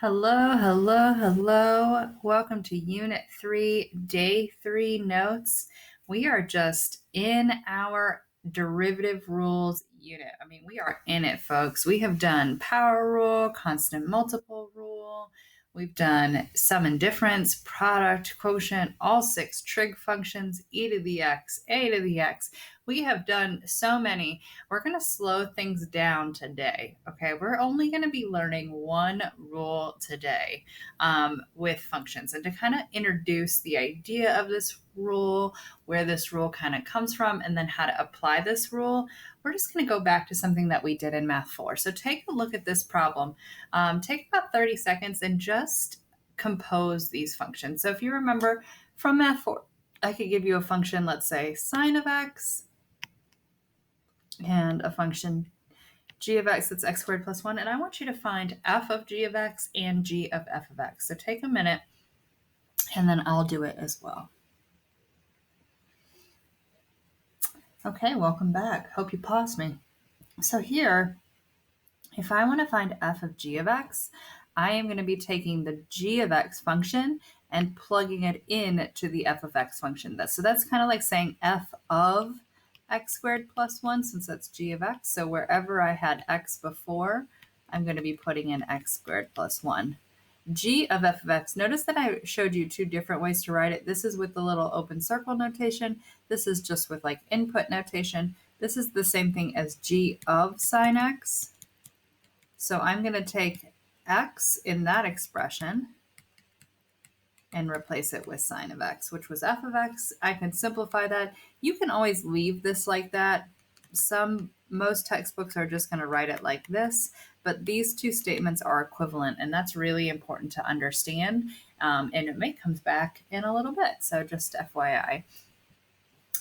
Hello, hello, hello. Welcome to Unit 3, Day 3 notes. We are just in our derivative rules unit. We are in it, folks. We have done power rule, constant multiple rule. We've done sum and difference, product, quotient, all six trig functions, e to the x, a to the x. We have done so many. We're going to slow things down today. Okay, we're only going to be learning one rule today with functions, and to kind of introduce the idea of this rule, where this rule kind of comes from, and then how to apply this rule. We're just going to go back to something that we did in Math 4. So take a look at this problem. Take about 30 seconds and just compose these functions. So if you remember from Math 4, I could give you a function, let's say sine of x, and a function g of x that's x squared plus 1, and I want you to find f of g of x and g of f of x. So take a minute, and then I'll do it as well. Okay, welcome back. Hope you paused me. So here, if I want to find f of g of x, I am going to be taking the g of x function and plugging it in to the f of x function. So that's kind of like saying f of x squared plus 1, since that's g of x. So wherever I had x before, I'm going to be putting in x squared plus 1. G of f of x, notice that I showed you two different ways to write it. This is with the little open circle notation. This is just with like input notation. This is the same thing as g of sine x. So I'm going to take x in that expression and replace it with sine of x, which was f of x. I can simplify that. You can always leave this like that. Most textbooks are just going to write it like this, but these two statements are equivalent, and that's really important to understand. And it may come back in a little bit, so just FYI.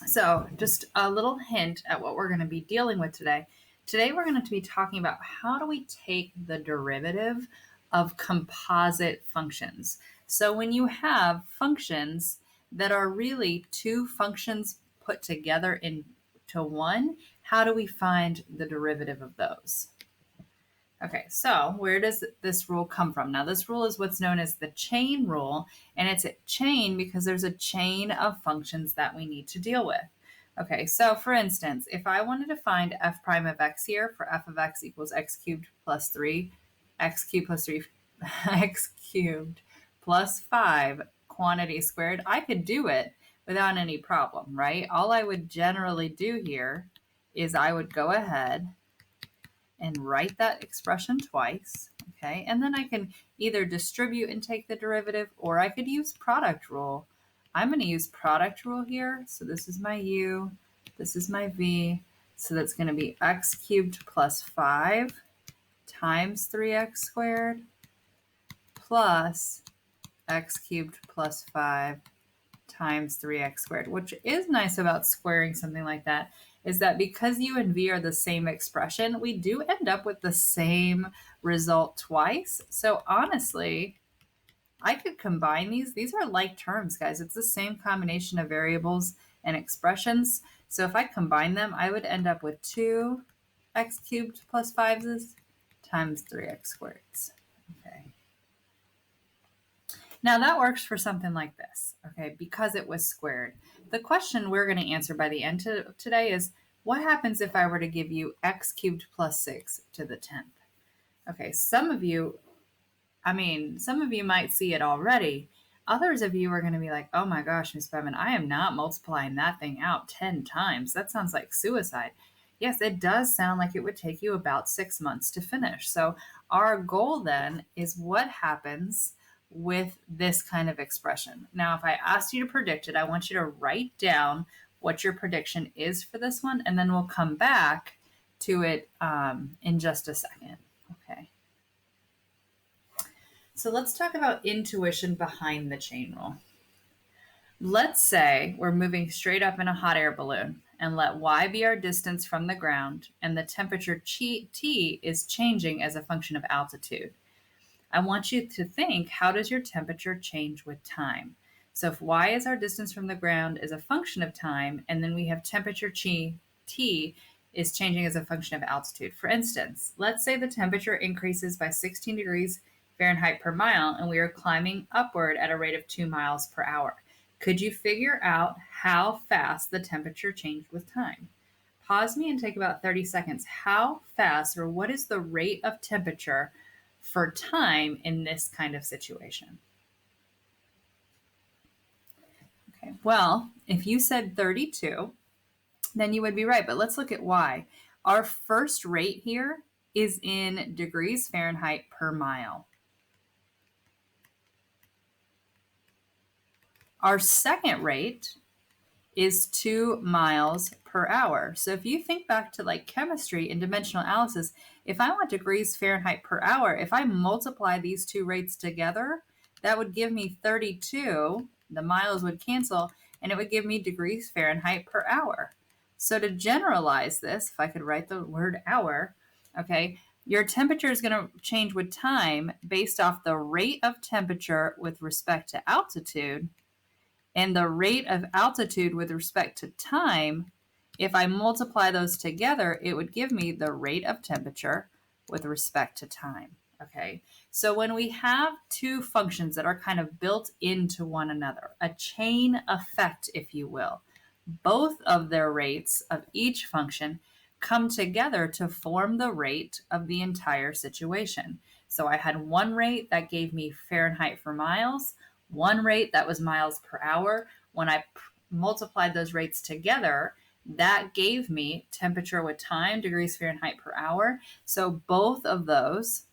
So just a little hint at what we're going to be dealing with today. Today we're going to be talking about how do we take the derivative of composite functions. So when you have functions that are really two functions put together into one, how do we find the derivative of those? Okay, so where does this rule come from? Now, this rule is what's known as the chain rule, and it's a chain because there's a chain of functions that we need to deal with. Okay, so for instance, if I wanted to find f prime of x here for f of x equals x cubed plus 3, x cubed plus 3, x cubed plus 5 quantity squared, I could do it without any problem, right? All I would generally do here is I would go ahead and write that expression twice, okay? And then I can either distribute and take the derivative, or I could use product rule. I'm going to use product rule here. So this is my u, this is my v. So that's going to be x cubed plus 5 times 3x squared plus x cubed plus 5 times 3x squared. Which is nice about squaring something like that is that because u and v are the same expression, we do end up with the same result twice. So honestly, I could combine these. These are like terms, guys. It's the same combination of variables and expressions. So if I combine them, I would end up with 2x cubed plus 5 times 3x squared. Okay. Now that works for something like this, okay, because it was squared. The question we're going to answer by the end of today is, what happens if I were to give you x cubed plus 6 to the 10th? Okay, some of you might see it already. Others of you are going to be like, oh my gosh, Ms. Bevan, I am not multiplying that thing out 10 times. That sounds like suicide. Yes, it does sound like it would take you about 6 months to finish. So our goal then is what happens with this kind of expression. Now, if I asked you to predict it, I want you to write down what your prediction is for this one, and then we'll come back to it in just a second. Okay. So let's talk about intuition behind the chain rule. Let's say we're moving straight up in a hot air balloon, and let y be our distance from the ground, and the temperature T is changing as a function of altitude. I want you to think, how does your temperature change with time? So if y is our distance from the ground as a function of time, and then we have temperature T is changing as a function of altitude. For instance, let's say the temperature increases by 16 degrees Fahrenheit per mile, and we are climbing upward at a rate of 2 miles per hour. Could you figure out how fast the temperature changed with time? Pause me and take about 30 seconds. How fast, or what is the rate of temperature for time in this kind of situation? Okay, well, if you said 32, then you would be right, but let's look at why. Our first rate here is in degrees Fahrenheit per mile. Our second rate is 2 miles per hour. So if you think back to like chemistry and dimensional analysis, if I want degrees Fahrenheit per hour, if I multiply these two rates together, that would give me 32. The miles would cancel, and it would give me degrees Fahrenheit per hour. So to generalize this, if I could write the word hour, okay, your temperature is going to change with time based off the rate of temperature with respect to altitude, and the rate of altitude with respect to time. If I multiply those together, it would give me the rate of temperature with respect to time. Okay, so when we have two functions that are kind of built into one another, a chain effect, if you will, both of their rates of each function come together to form the rate of the entire situation. So I had one rate that gave me Fahrenheit for miles, one rate that was miles per hour. When I multiplied those rates together, that gave me temperature with time, degrees Fahrenheit per hour. So both of those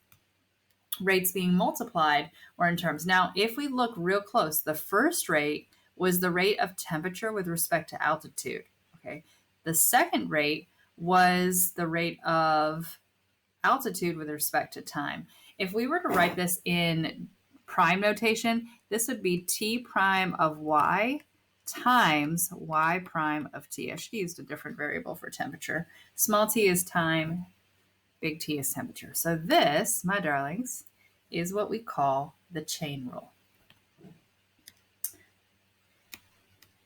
rates being multiplied were in terms. Now, if we look real close, the first rate was the rate of temperature with respect to altitude. Okay. The second rate was the rate of altitude with respect to time. If we were to write this in prime notation, this would be t prime of y times y prime of t. I should use a different variable for temperature. Small t is time, big T is temperature. So this, my darlings, is what we call the chain rule.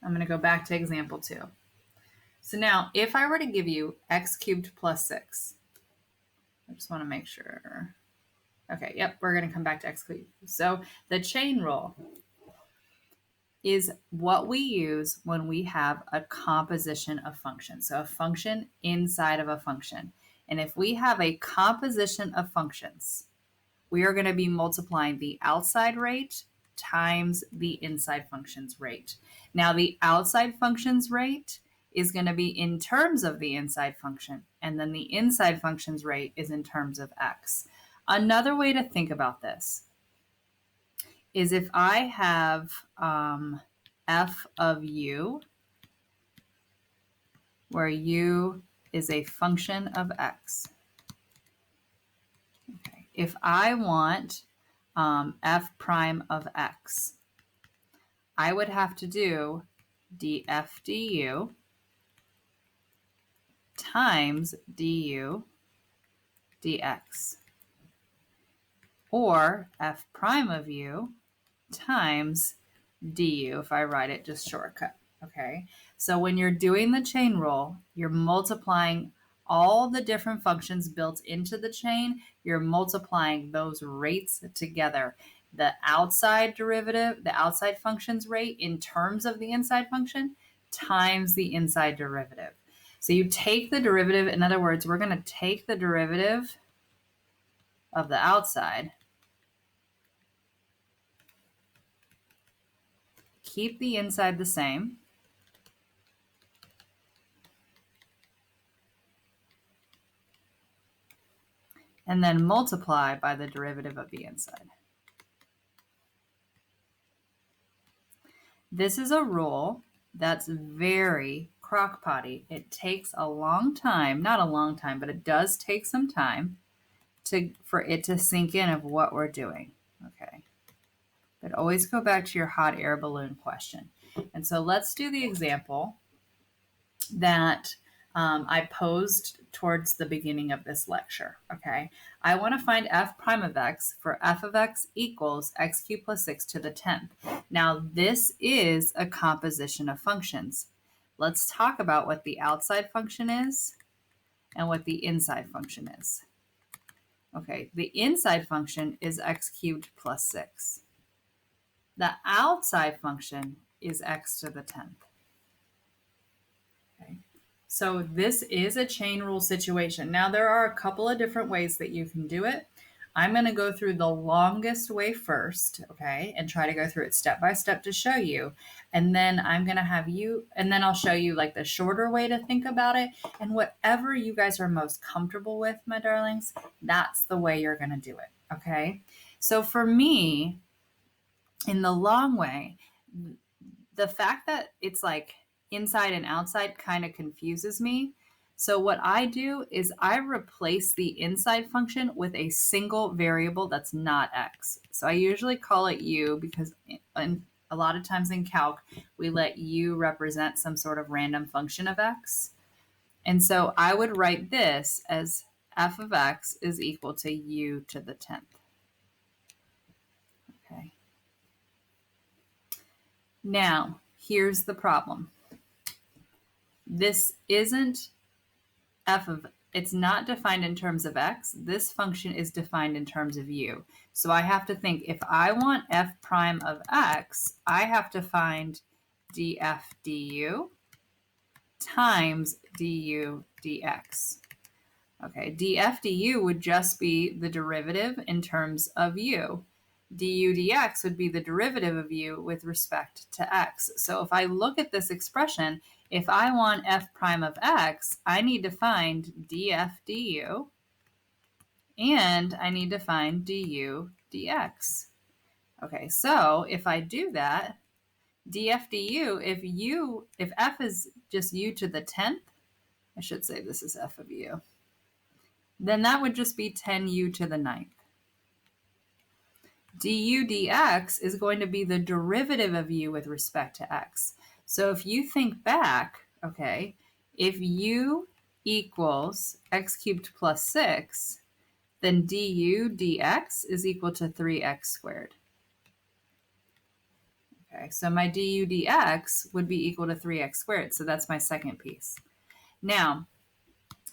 I'm going to go back to example 2. So now, if I were to give you x cubed plus 6, I just want to make sure. Okay, yep, we're going to come back to x cubed. So the chain rule is what we use when we have a composition of functions. So a function inside of a function. And if we have a composition of functions, we are going to be multiplying the outside rate times the inside function's rate. Now, the outside function's rate is going to be in terms of the inside function, and then the inside function's rate is in terms of x. Another way to think about this is if I have f of u, where u is a function of x. Okay. If I want f prime of x, I would have to do df du times du dx, or f prime of u times du if I write it just shortcut. Okay, so when you're doing the chain rule, you're multiplying all the different functions built into the chain. You're multiplying those rates together. The outside derivative, the outside function's rate in terms of the inside function times the inside derivative. So you take the derivative, in other words, we're going to take the derivative of the outside, keep the inside the same, and then multiply by the derivative of the inside. This is a rule that's very crock-potty. It takes a long time, not a long time, but it does take some time for it to sink in of what we're doing. Okay. But always go back to your hot air balloon question. And so let's do the example that I posed towards the beginning of this lecture, okay? I want to find f prime of x for f of x equals x cubed plus 6 to the 10th. Now, this is a composition of functions. Let's talk about what the outside function is and what the inside function is. Okay, the inside function is x cubed plus 6. The outside function is x to the 10th. Okay, so this is a chain rule situation. Now, there are a couple of different ways that you can do it. I'm going to go through the longest way first, okay, and try to go through it step by step to show you. And then I'm going to have you, and then I'll show you like the shorter way to think about it. And whatever you guys are most comfortable with, my darlings, that's the way you're going to do it, okay? So for me, in the long way, the fact that it's like inside and outside kind of confuses me. So what I do is I replace the inside function with a single variable that's not x. So I usually call it u because a lot of times in calc, we let u represent some sort of random function of x. And so I would write this as f of x is equal to u to the 10th. Okay. Now, here's the problem. This isn't it's not defined in terms of x. This function is defined in terms of u. So I have to think, if I want f prime of x, I have to find df du times du dx. Okay, df du would just be the derivative in terms of u. Du dx would be the derivative of u with respect to x. So if I look at this expression, if I want f prime of x, I need to find df du, and I need to find du dx. Okay, so if I do that, df du, if f is just u to the 10th, I should say this is f of u, then that would just be 10u to the 9th. Du dx is going to be the derivative of u with respect to x. So if you think back, okay, if u equals x cubed plus 6, then du dx is equal to 3x squared. Okay, so my du dx would be equal to 3x squared. So that's my second piece. Now,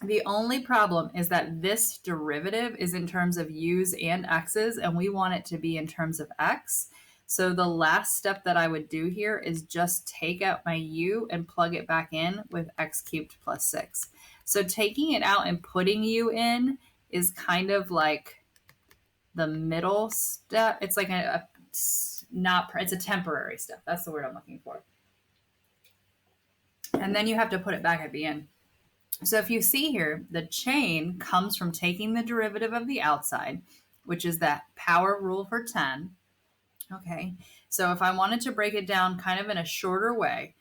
the only problem is that this derivative is in terms of u's and x's, and we want it to be in terms of x. So the last step that I would do here is just take out my u and plug it back in with x cubed plus 6. So taking it out and putting u in is kind of like the middle step. It's like it's a temporary step. That's the word I'm looking for. And then you have to put it back at the end. So if you see here, the chain comes from taking the derivative of the outside, which is that power rule for 10. Okay, so if I wanted to break it down kind of in a shorter way,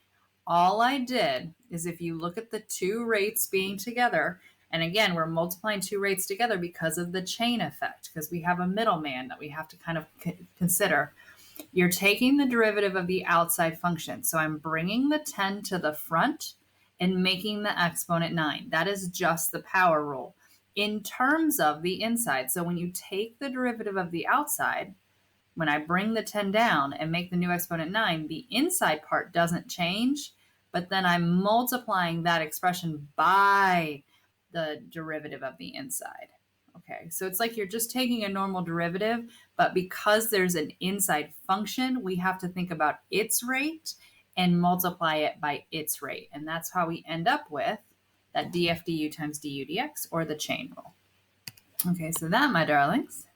all I did is, if you look at the two rates being together, and again, we're multiplying two rates together because of the chain effect, because we have a middleman that we have to kind of consider. You're taking the derivative of the outside function. So I'm bringing the 10 to the front and making the exponent 9. That is just the power rule. In terms of the inside, so when you take the derivative of the outside, when I bring the 10 down and make the new exponent 9, the inside part doesn't change, but then I'm multiplying that expression by the derivative of the inside. Okay, so it's like you're just taking a normal derivative, but because there's an inside function, we have to think about its rate and multiply it by its rate. And that's how we end up with that df du times du dx, or the chain rule. Okay, so that, my darlings,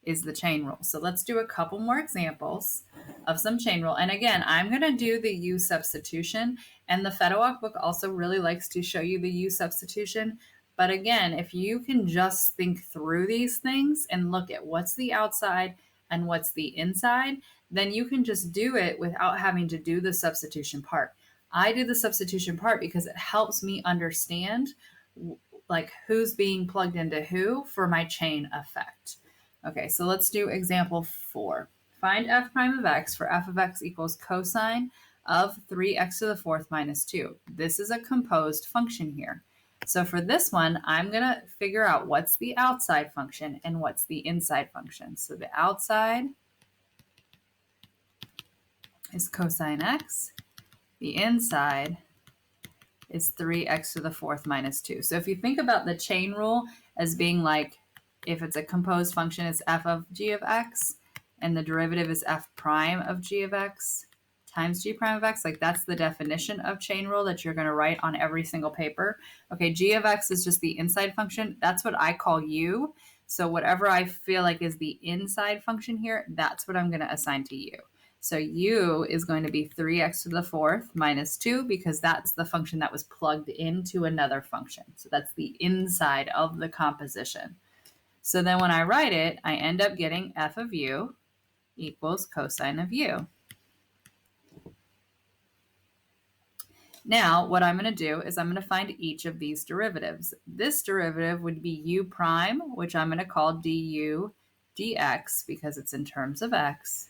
is the chain rule. So let's do a couple more examples of some chain rule. And again, I'm going to do the u substitution. And the Fedowalk book also really likes to show you the u substitution. But again, if you can just think through these things and look at what's the outside and what's the inside, then you can just do it without having to do the substitution part. I do the substitution part because it helps me understand like who's being plugged into who for my chain effect. Okay, so let's do example 4. Find f prime of x for f of x equals cosine of 3x to the 4th minus 2. This is a composed function here. So for this one, I'm going to figure out what's the outside function and what's the inside function. So the outside is cosine x. The inside is 3x to the 4th minus 2. So if you think about the chain rule as being like If it's a composed function, it's f of g of x, and the derivative is f prime of g of x times g prime of x. Like, that's the definition of chain rule that you're going to write on every single paper. Okay, g of x is just the inside function. That's what I call u. So whatever I feel like is the inside function here, that's what I'm going to assign to u. So u is going to be 3x to the fourth minus 2, because that's the function that was plugged into another function. So that's the inside of the composition. So then when I write it, I end up getting f of u equals cosine of u. Now, what I'm going to do is I'm going to find each of these derivatives. This derivative would be u prime, which I'm going to call du dx because it's in terms of x.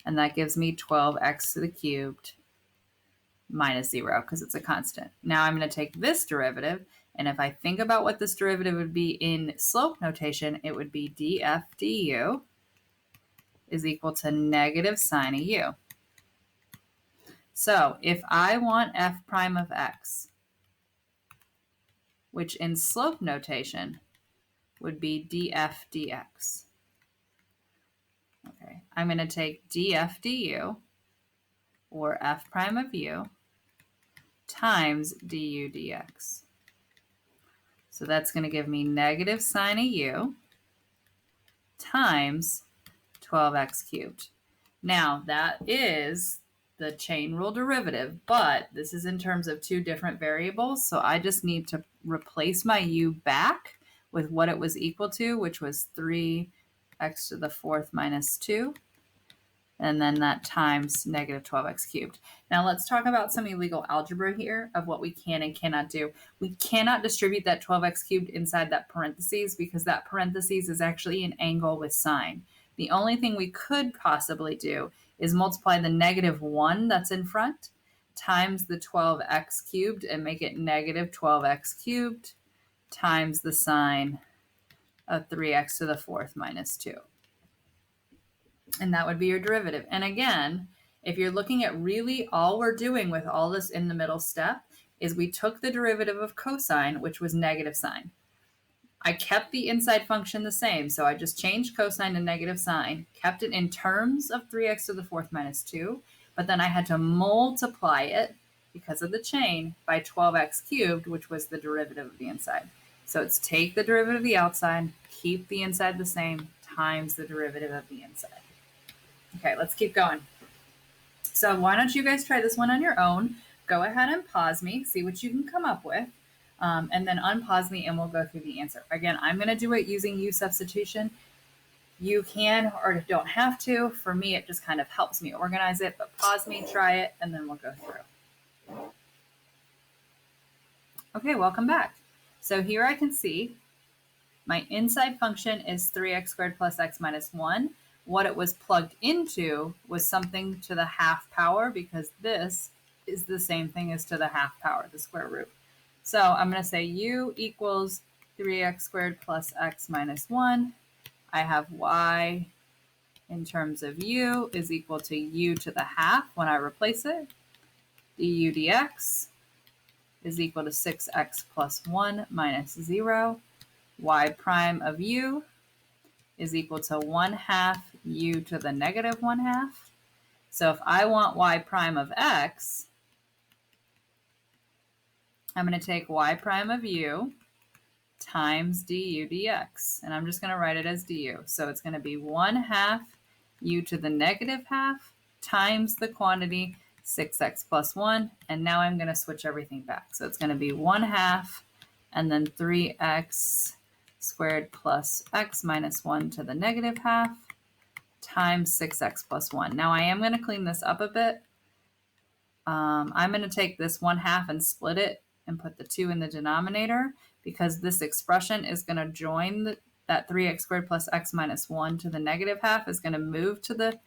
And that gives me 12x to the cubed minus 0 because it's a constant. Now I'm going to take this derivative, and if I think about what this derivative would be in slope notation, it would be df du is equal to negative sine of u. So if I want f prime of x, which in slope notation would be df dx. Okay, I'm going to take df du, or f prime of u, times du dx. So that's going to give me negative sine of u times 12x cubed. Now, that is the chain rule derivative, but this is in terms of two different variables, so I just need to replace my u back with what it was equal to, which was 3x to the fourth minus 2, and then that times negative 12x cubed. Now let's talk about some illegal algebra here of what we can and cannot do. We cannot distribute that 12x cubed inside that parentheses because that parentheses is actually an angle with sine. The only thing we could possibly do is multiply the negative 1 that's in front times the 12x cubed and make it negative 12x cubed times the sine of 3x to the fourth minus 2. And that would be your derivative. And again, if you're looking at really all we're doing with all this in the middle step is we took the derivative of cosine, which was negative sine. I kept the inside function the same, so I just changed cosine to negative sine, kept it in terms of 3x to the fourth minus 2, but then I had to multiply it, because of the chain, by 12x cubed, which was the derivative of the inside. So it's take the derivative of the outside, keep the inside the same, times the derivative of the inside. Okay, let's keep going. So why don't you guys try this one on your own? Go ahead and pause me, see what you can come up with. And then unpause me and we'll go through the answer. Again, I'm going to do it using u substitution. You can or don't have to. For me, it just kind of helps me organize it, but pause me, try it, and then we'll go through. Okay, welcome back. So here I can see my inside function is 3x squared plus x minus 1. What it was plugged into was something to the half power because this is the same thing as to the half power, the square root. So I'm going to say u equals 3x squared plus x minus 1. I have y in terms of u is equal to u to the half when I replace it. Du dx is equal to 6x plus 1 minus 0. Y prime of u is equal to 1/2 u to the negative 1/2. So if I want y prime of x, I'm going to take y prime of u times du dx, and I'm just going to write it as du. So it's going to be 1/2 u to the negative half times the quantity 6x plus 1, and now I'm going to switch everything back. So it's going to be 1/2 and then 3x squared plus x minus 1 to the negative half times 6x plus 1. Now I am going to clean this up a bit. I'm going to take this 1/2 and split it and put the 2 in the denominator because this expression is going to join that 3x squared plus x minus 1 to the negative half is going to move to the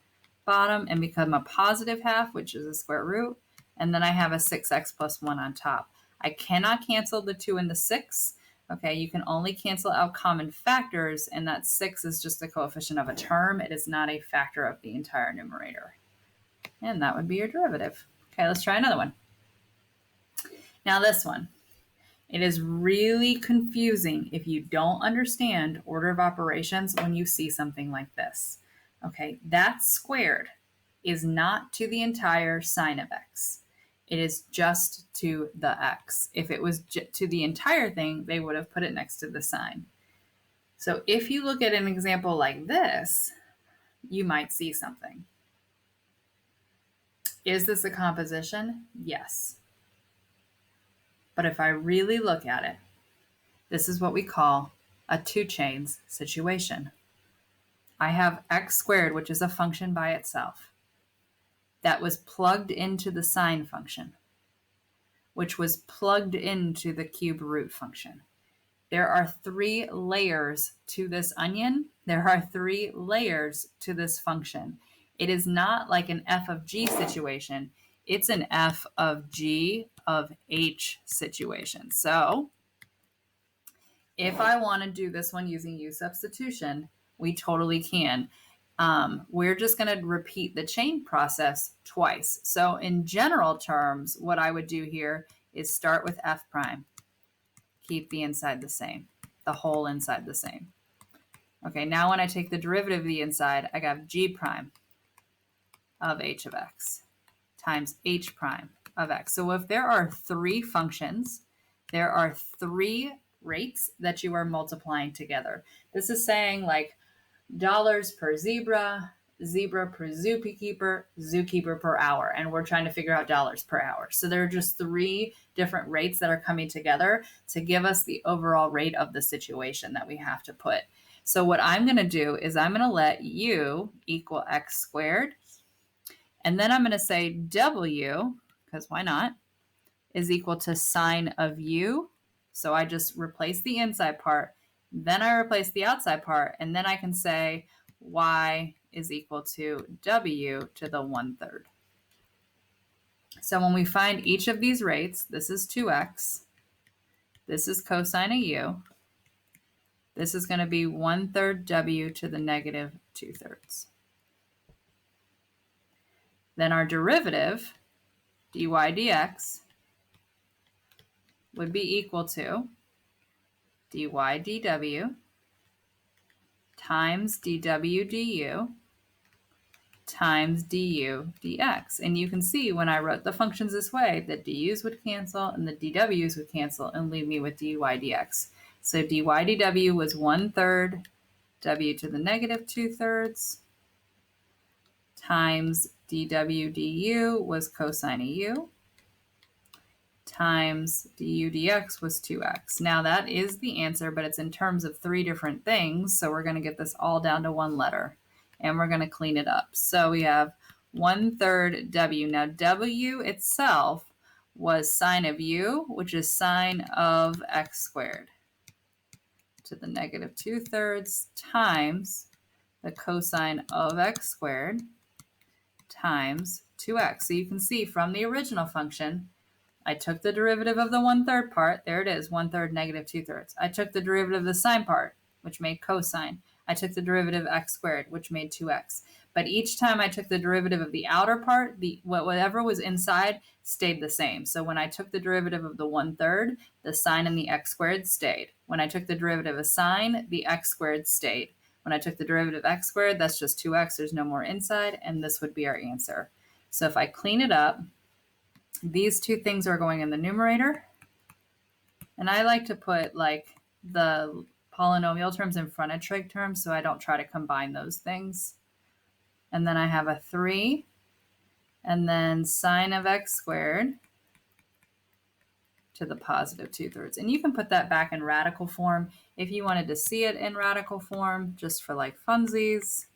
bottom and become a positive half, which is a square root. And then I have a 6x plus 1 on top. I cannot cancel the 2 and the 6. Okay, you can only cancel out common factors, and that 6 is just the coefficient of a term. It is not a factor of the entire numerator. And that would be your derivative. Okay, let's try another one. Now this one. It is really confusing if you don't understand order of operations when you see something like this. Okay, that squared is not to the entire sine of x. It is just to the x. If it was to the entire thing, they would have put it next to the sine. So if you look at an example like this, you might see something. Is this a composition? Yes. But if I really look at it, this is what we call a two chains situation. I have x squared, which is a function by itself, that was plugged into the sine function, which was plugged into the cube root function. There are 3 layers to this onion. There are 3 layers to this function. It is not like an f of g situation. It's an f of g of h situation. So if I want to do this one using u substitution, we totally can. We're just going to repeat the chain process twice. So in general terms, what I would do here is start with f prime. Keep the inside the same, the whole inside the same. Okay, now when I take the derivative of the inside, I got g prime of h of x times h prime of x. So if there are 3 functions, there are 3 rates that you are multiplying together. This is saying like dollars per zebra, zebra per zookeeper, zookeeper per hour, and we're trying to figure out dollars per hour. So there are just 3 different rates that are coming together to give us the overall rate of the situation that we have to put. So what I'm going to do is I'm going to let u equal x squared, and then I'm going to say w, because why not, is equal to sine of u. So I just replace the inside part, then I replace the outside part, and then I can say y is equal to w to the 1/3. So when we find each of these rates, this is 2x, this is cosine of u, this is going to be 1/3 w to the negative 2/3. Then our derivative, dy dx, would be equal to dy dw times dw du times du dx. And you can see when I wrote the functions this way that du's would cancel and the dw's would cancel and leave me with dy dx. So dy dw was 1/3 w to the negative 2/3 times dw du was cosine of u times du dx was 2x. Now that is the answer, but it's in terms of 3 different things. So we're going to get this all down to 1 letter and we're going to clean it up. So we have 1/3 w. Now w itself was sine of u, which is sine of x squared to the negative 2/3 times the cosine of x squared times 2x. So you can see from the original function, I took the derivative of the 1/3 part. There it is, 1/3 negative 2/3. I took the derivative of the sine part, which made cosine. I took the derivative of x squared, which made 2x. But each time I took the derivative of the outer part, whatever was inside stayed the same. So when I took the derivative of the 1/3, the sine and the x squared stayed. When I took the derivative of sine, the x squared stayed. When I took the derivative of x squared, that's just 2x. There's no more inside, and this would be our answer. So if I clean it up, these 2 things are going in the numerator. And I like to put like the polynomial terms in front of trig terms so I don't try to combine those things. And then I have a 3 and then sine of x squared to the positive 2/3. And you can put that back in radical form if you wanted to see it in radical form, just for like funsies.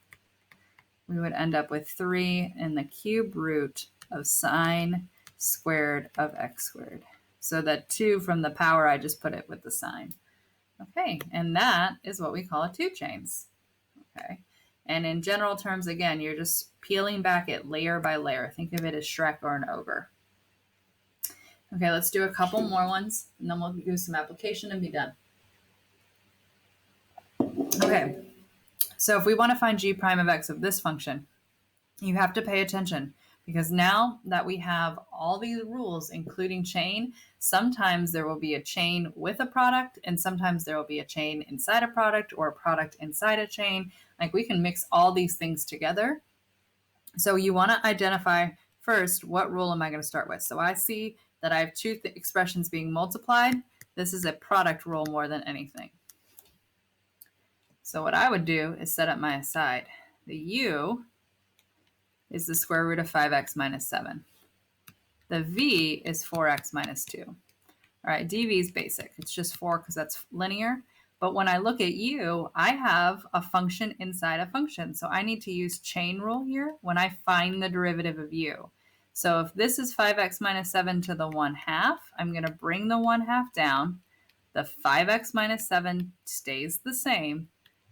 We would end up with 3 in the cube root of sine squared of x squared. So that 2 from the power, I just put it with the sign. Okay, and that is what we call a 2 chains. Okay, and in general terms, again, you're just peeling back it layer by layer. Think of it as Shrek or an ogre. Okay, let's do a couple more ones, and then we'll do some application and be done. Okay, so if we want to find g prime of x of this function, you have to pay attention Because now that we have all these rules, including chain, sometimes there will be a chain with a product, and sometimes there will be a chain inside a product or a product inside a chain. Like we can mix all these things together. So you want to identify first, what rule am I going to start with? So I see that I have two expressions being multiplied. This is a product rule more than anything. So what I would do is set up my aside. The u is the square root of 5x minus 7. The v is 4x minus 2. All right, dv is basic. It's just 4 because that's linear. But when I look at u, I have a function inside a function. So I need to use chain rule here when I find the derivative of u. So if this is 5x minus 7 to the 1/2, I'm going to bring the 1/2 down. The 5x minus 7 stays the same.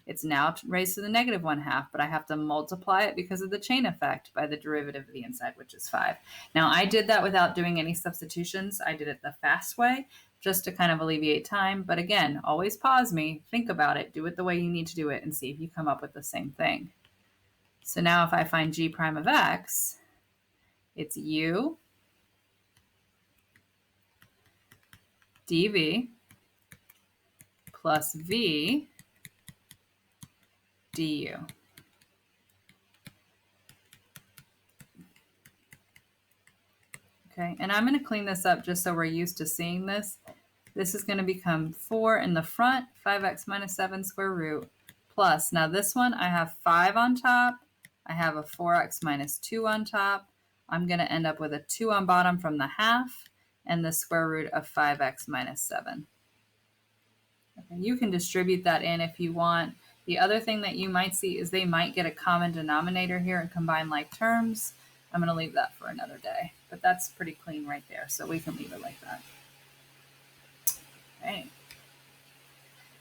It's now raised to the negative 1/2, but I have to multiply it because of the chain effect by the derivative of the inside, which is 5. Now, I did that without doing any substitutions. I did it the fast way just to kind of alleviate time. But again, always pause me, think about it, do it the way you need to do it, and see if you come up with the same thing. So now if I find g prime of x, it's u dv plus v du. Okay, and I'm going to clean this up just so we're used to seeing this. This is going to become 4 in the front, 5x minus 7 square root, plus, now this one I have 5 on top, I have a 4x minus 2 on top, I'm going to end up with a 2 on bottom from the half, and the square root of 5x minus 7. Okay, you can distribute that in if you want. The other thing that you might see is they might get a common denominator here and combine like terms. I'm going to leave that for another day, but that's pretty clean right there, so we can leave it like that. Okay.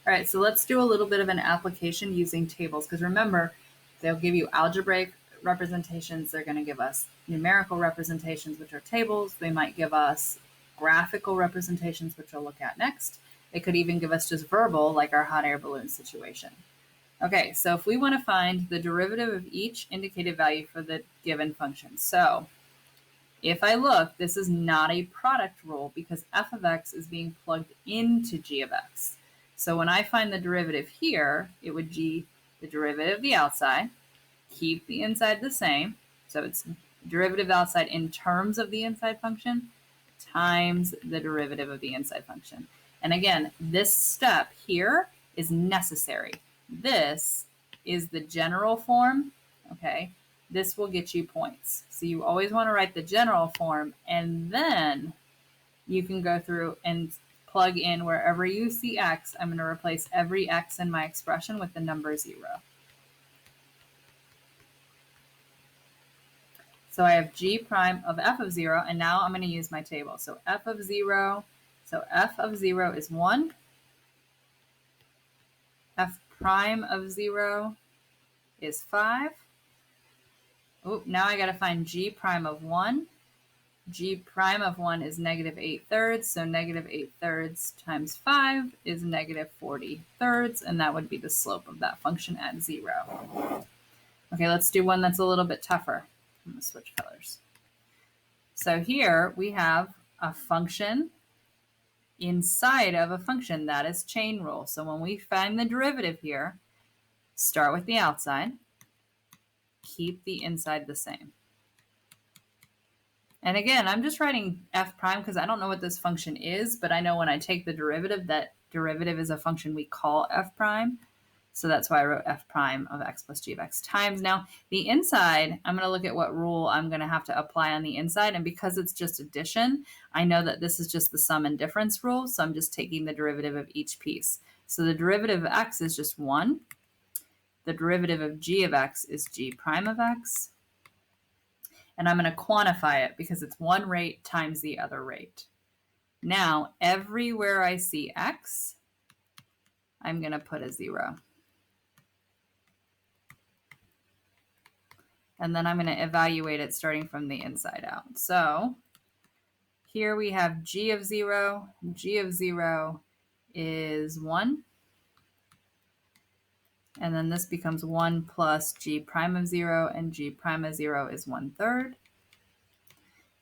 All right, so let's do a little bit of an application using tables, because remember, they'll give you algebraic representations. They're going to give us numerical representations, which are tables. They might give us graphical representations, which we'll look at next. They could even give us just verbal, like our hot air balloon situation. Okay, so if we want to find the derivative of each indicated value for the given function. So if I look, this is not a product rule because f of x is being plugged into g of x. So when I find the derivative here, it would be the derivative of the outside, keep the inside the same. So it's derivative outside in terms of the inside function times the derivative of the inside function. And again, this step here is necessary. This is the general form, okay? This will get you points. So you always want to write the general form, and then you can go through and plug in wherever you see x. I'm going to replace every x in my expression with the number 0. So I have g prime of f of 0, and now I'm going to use my table. So f of 0, so f of 0 is 1. F prime of 0 is 5. Oh, now I got to find g prime of 1. G prime of 1 is negative 8/3, so negative 8/3 times 5 is negative 40/3, and that would be the slope of that function at 0. Okay, let's do one that's a little bit tougher. I'm going to switch colors. So here we have a function inside of a function. That is chain rule. So when we find the derivative here, start with the outside, keep the inside the same. And again, I'm just writing f prime because I don't know what this function is, but I know when I take the derivative, that derivative is a function we call f prime. So that's why I wrote f prime of x plus g of x times. Now, the inside, I'm going to look at what rule I'm going to have to apply on the inside. And because it's just addition, I know that this is just the sum and difference rule. So I'm just taking the derivative of each piece. So the derivative of x is just 1. The derivative of g of x is g prime of x. And I'm going to quantify it because it's one rate times the other rate. Now, everywhere I see x, I'm going to put a 0. And then I'm going to evaluate it starting from the inside out. So here we have g of 0. G of 0 is 1. And then this becomes 1 plus g prime of 0, and g prime of 0 is 1/3.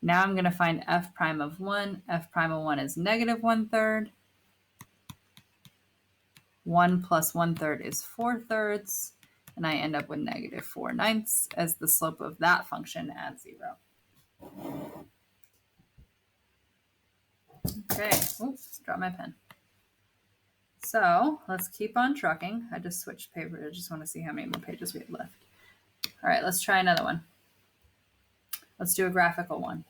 Now I'm going to find f prime of 1. F prime of 1 is negative 1/3. 1 plus 1/3 is 4/3. And I end up with negative 4/9 as the slope of that function at 0. Okay, oops, dropped my pen. So let's keep on trucking. I just switched paper. I just want to see how many more pages we have left. All right, let's try another one. Let's do a graphical one.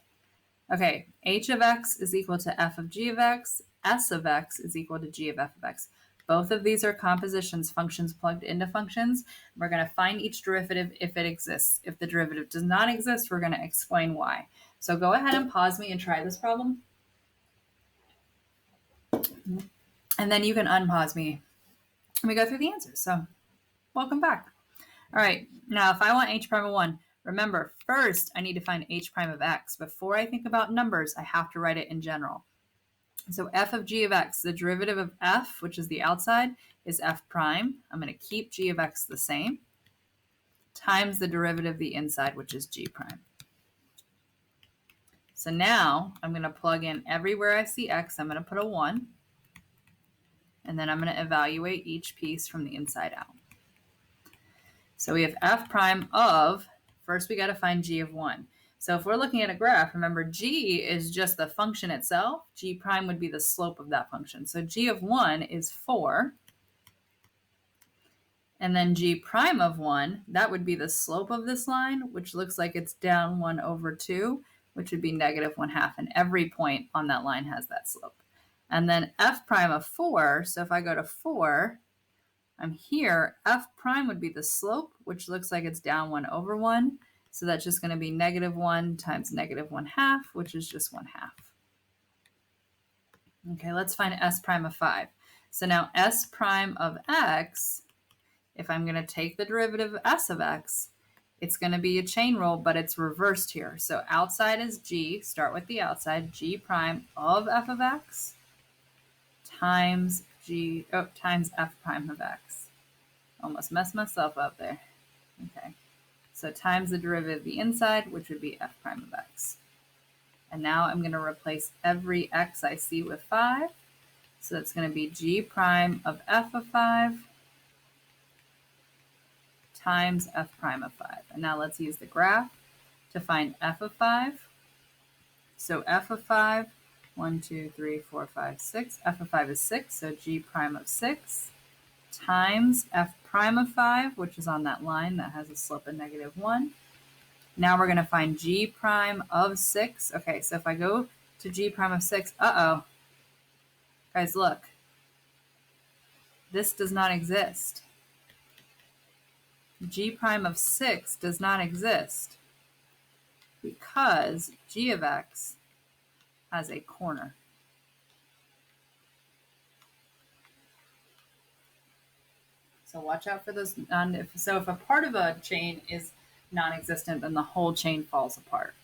Okay, h of x is equal to f of g of x. S of x is equal to g of f of x. Both of these are compositions, functions plugged into functions. We're going to find each derivative if it exists. If the derivative does not exist, we're going to explain why. So go ahead and pause me and try this problem. And then you can unpause me and we go through the answers. So welcome back. All right, now if I want h prime of 1, remember, first I need to find h prime of x. Before I think about numbers, I have to write it in general. So f of g of x, the derivative of f, which is the outside, is f prime. I'm going to keep g of x the same, times the derivative of the inside, which is g prime. So now I'm going to plug in everywhere I see x, I'm going to put a 1, and then I'm going to evaluate each piece from the inside out. So we have f prime of, first we got to find g of 1. So if we're looking at a graph, remember g is just the function itself. G prime would be the slope of that function. So g of 1 is 4. And then g prime of 1, that would be the slope of this line, which looks like it's down 1/2, which would be negative 1/2. And every point on that line has that slope. And then f prime of 4, so if I go to 4, I'm here, f prime would be the slope, which looks like it's down 1/1. So that's just going to be negative 1 times negative 1/2, which is just 1/2. Okay, let's find s prime of 5. So now s prime of x, if I'm going to take the derivative of s of x, it's going to be a chain rule, but it's reversed here. So outside is g, start with the outside, g prime of f of x times times f prime of x. Almost messed myself up there. Okay. So times the derivative of the inside, which would be f prime of x. And now I'm going to replace every x I see with 5. So that's going to be g prime of f of 5 times f prime of 5. And now let's use the graph to find f of 5. So f of 5, 1, 2, 3, 4, 5, 6. F of 5 is 6, so g prime of 6 times f prime of 5, which is on that line that has a slope of negative 1. Now we're going to find g prime of 6. Okay, so if I go to g prime of 6, guys, look. This does not exist. G prime of 6 does not exist because g of x has a corner. So watch out for those. So if a part of a chain is non-existent, then the whole chain falls apart.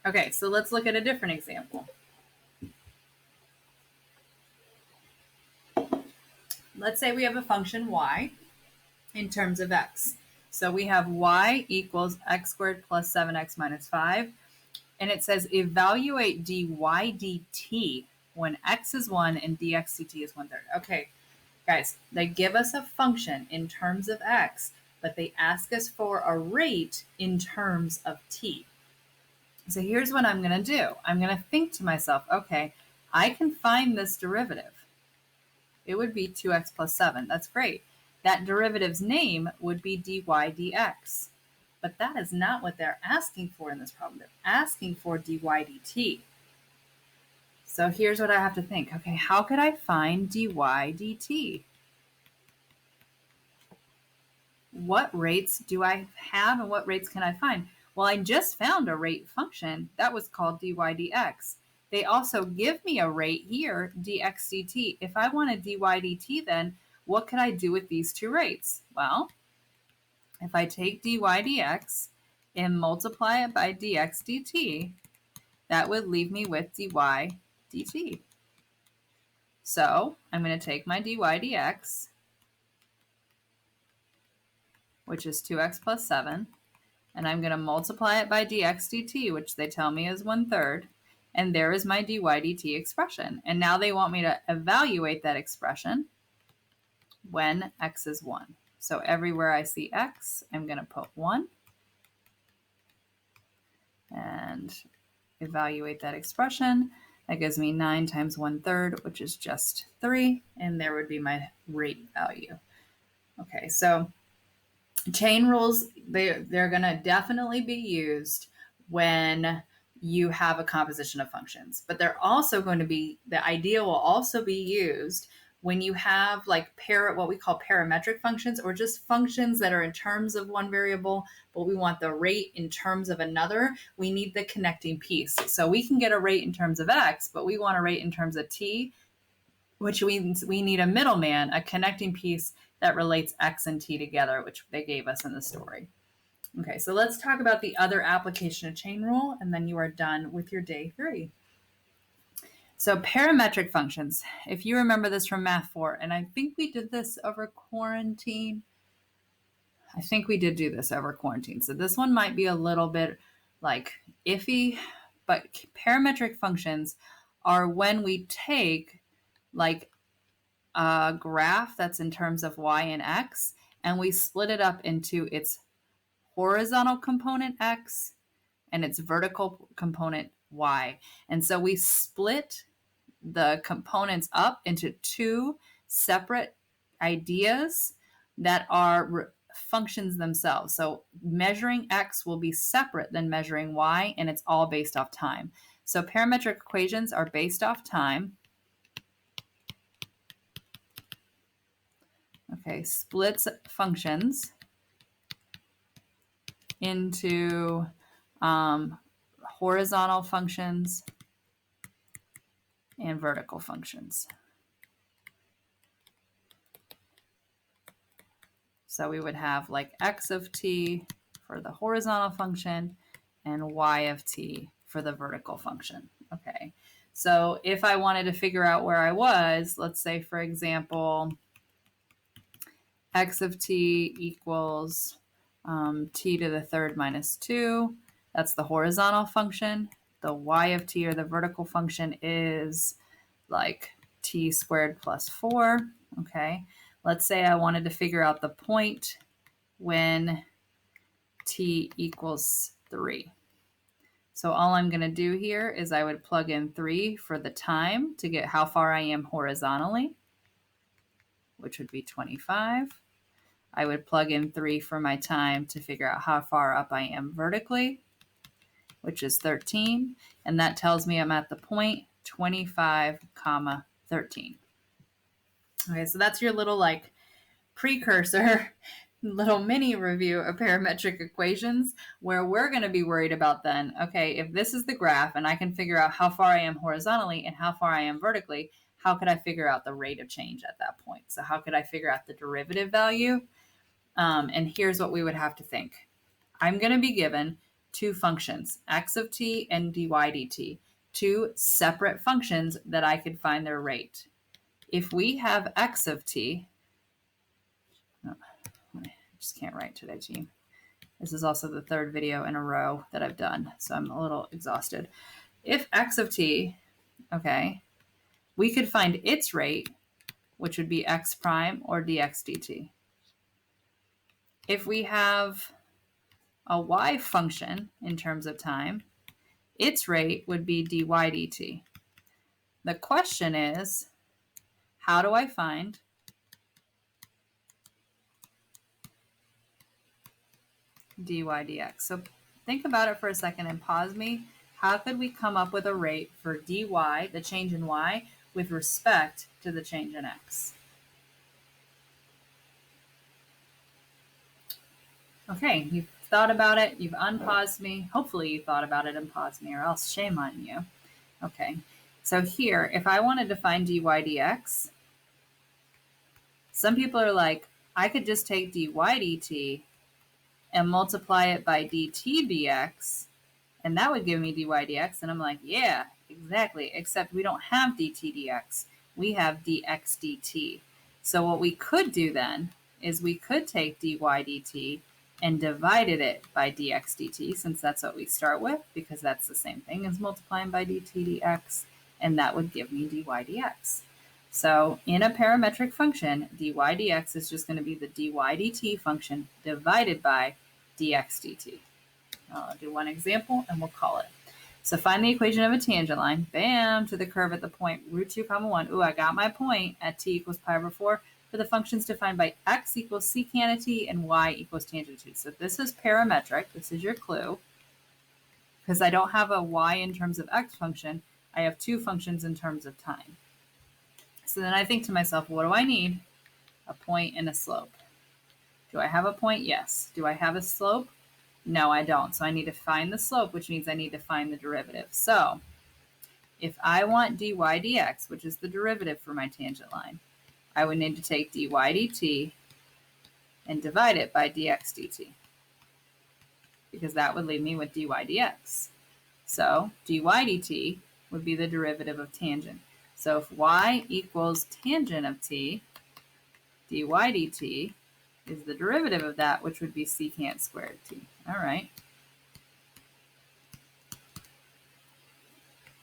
Okay, so let's look at a different example. Let's say we have a function y in terms of x. So we have y equals x squared plus 7x minus 5. And it says evaluate dy dt when x is 1 and dx dt is 1/3. Okay, guys, they give us a function in terms of x, but they ask us for a rate in terms of t. So here's what I'm going to do. I'm going to think to myself, okay, I can find this derivative. It would be 2x plus 7. That's great. That derivative's name would be dy dx. But that is not what they're asking for in this problem. They're asking for dy dt. So here's what I have to think. Okay, how could I find dy dt? What rates do I have and what rates can I find? Well, I just found a rate function that was called dy dx. They also give me a rate here, dx dt. If I want a dy dt, then what could I do with these two rates? Well, if I take dy dx and multiply it by dx dt, that would leave me with dy dt. So I'm going to take my dy dx, which is 2x plus 7, and I'm going to multiply it by dx dt, which they tell me is 1/3. And there is my dy dt expression. And now they want me to evaluate that expression when x is 1. So everywhere I see x, I'm going to put 1 and evaluate that expression. That gives me 9 times 1/3, which is just 3. And there would be my rate value. Okay, so chain rules, they're going to definitely be used when you have a composition of functions, but they're also going to be, the idea will also be used when you have like what we call parametric functions, or just functions that are in terms of one variable, but we want the rate in terms of another. We need the connecting piece. So we can get a rate in terms of x, but we want a rate in terms of t, which means we need a middleman, a connecting piece that relates x and t together, which they gave us in the story. Okay, so let's talk about the other application of chain rule, and then you are done with your day 3. So parametric functions, if you remember this from Math 4, and I think we did this over quarantine. I think we did do this over quarantine. So this one might be a little bit like iffy, but parametric functions are when we take like a graph that's in terms of y and x, and we split it up into its horizontal component x and its vertical component y. And so we split the components up into 2 separate ideas that are functions themselves. So measuring x will be separate than measuring y, and it's all based off time. So parametric equations are based off time. Okay, splits functions into horizontal functions and vertical functions. So we would have like x of t for the horizontal function and y of t for the vertical function. Okay, so if I wanted to figure out where I was, let's say, for example, x of t equals t to the third minus 2. That's the horizontal function. The y of t, or the vertical function, is like t squared plus 4. Okay, let's say I wanted to figure out the point when t equals 3. So all I'm going to do here is I would plug in 3 for the time to get how far I am horizontally, which would be 25. I would plug in 3 for my time to figure out how far up I am vertically, which is 13. And that tells me I'm at the point 25, 13. Okay, so that's your little like precursor, little mini review of parametric equations, where we're going to be worried about then, okay, if this is the graph and I can figure out how far I am horizontally and how far I am vertically, how could I figure out the rate of change at that point? So how could I figure out the derivative value? And here's what we would have to think. I'm going to be given 2 functions, x of t and dy dt, 2 separate functions that I could find their rate. If we have x of t, I just can't write today, team. This is also the 3rd video in a row that I've done, so I'm a little exhausted. If x of t, okay, we could find its rate, which would be x prime or dx dt. If we have a y function in terms of time, its rate would be dy dt. The question is, how do I find dy dx? So think about it for a second and pause me. How could we come up with a rate for dy, the change in y, with respect to the change in x? Okay, you've thought about it, you've unpaused me. Hopefully you thought about it and paused me, or else shame on you. Okay, so here, if I wanted to find dy dx, some people are like, I could just take dy dt and multiply it by dt dx, and that would give me dy dx. And I'm like, yeah, exactly, except we don't have dt dx. We have dx dt. So what we could do then is we could take dy dt and divided it by dx dt, since that's what we start with, because that's the same thing as multiplying by dt dx, and that would give me dy dx. So in a parametric function, dy dx is just going to be the dy dt function divided by dx dt. I'll do one example and we'll call it. So find the equation of a tangent line, bam, to the curve at the point root 2 comma 1. Ooh, I got my point at t equals pi over 4 for the functions defined by x equals secant of t and y equals tangent of t. So this is parametric. This is your clue. Because I don't have a y in terms of x function, I have two functions in terms of time. So then I think to myself, what do I need? A point and a slope. Do I have a point? Yes. Do I have a slope? No, I don't. So I need to find the slope, which means I need to find the derivative. So if I want dy dx, which is the derivative for my tangent line, I would need to take dy dt and divide it by dx dt, because that would leave me with dy dx. So dy dt would be the derivative of tangent. So if y equals tangent of t, dy dt is the derivative of that, which would be secant squared t. All right.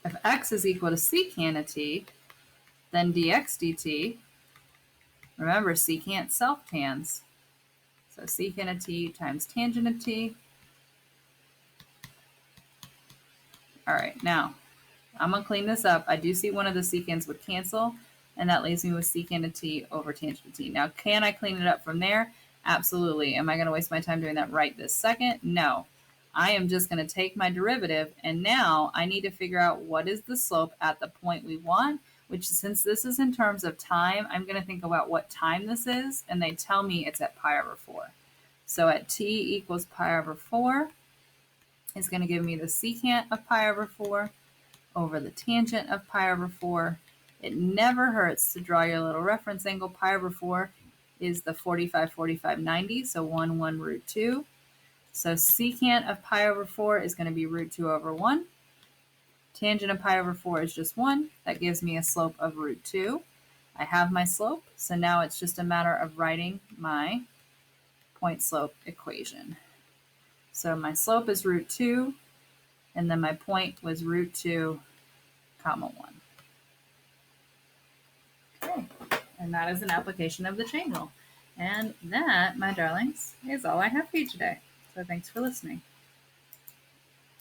If x is equal to secant of t, then dx dt, remember secant self-tans, so secant of t times tangent of t. All right, now I'm going to clean this up. I do see one of the secants would cancel, and that leaves me with secant of t over tangent of t. Now, can I clean it up from there? Absolutely. Am I going to waste my time doing that right this second? No. I am just going to take my derivative, and now I need to figure out what is the slope at the point we want, which, since this is in terms of time, I'm going to think about what time this is, and they tell me it's at pi over 4. So at t equals pi over 4, it's going to give me the secant of pi over 4 over the tangent of pi over 4. It never hurts to draw your little reference angle. Pi over 4 is the 45, 45, 90, so 1, 1, root 2. So secant of pi over 4 is going to be root 2 over 1. Tangent of pi over 4 is just 1. That gives me a slope of root 2. I have my slope, so now it's just a matter of writing my point slope equation. So my slope is root 2, and then my point was root 2, comma 1. Okay, and that is an application of the chain rule. And that, my darlings, is all I have for you today. So thanks for listening.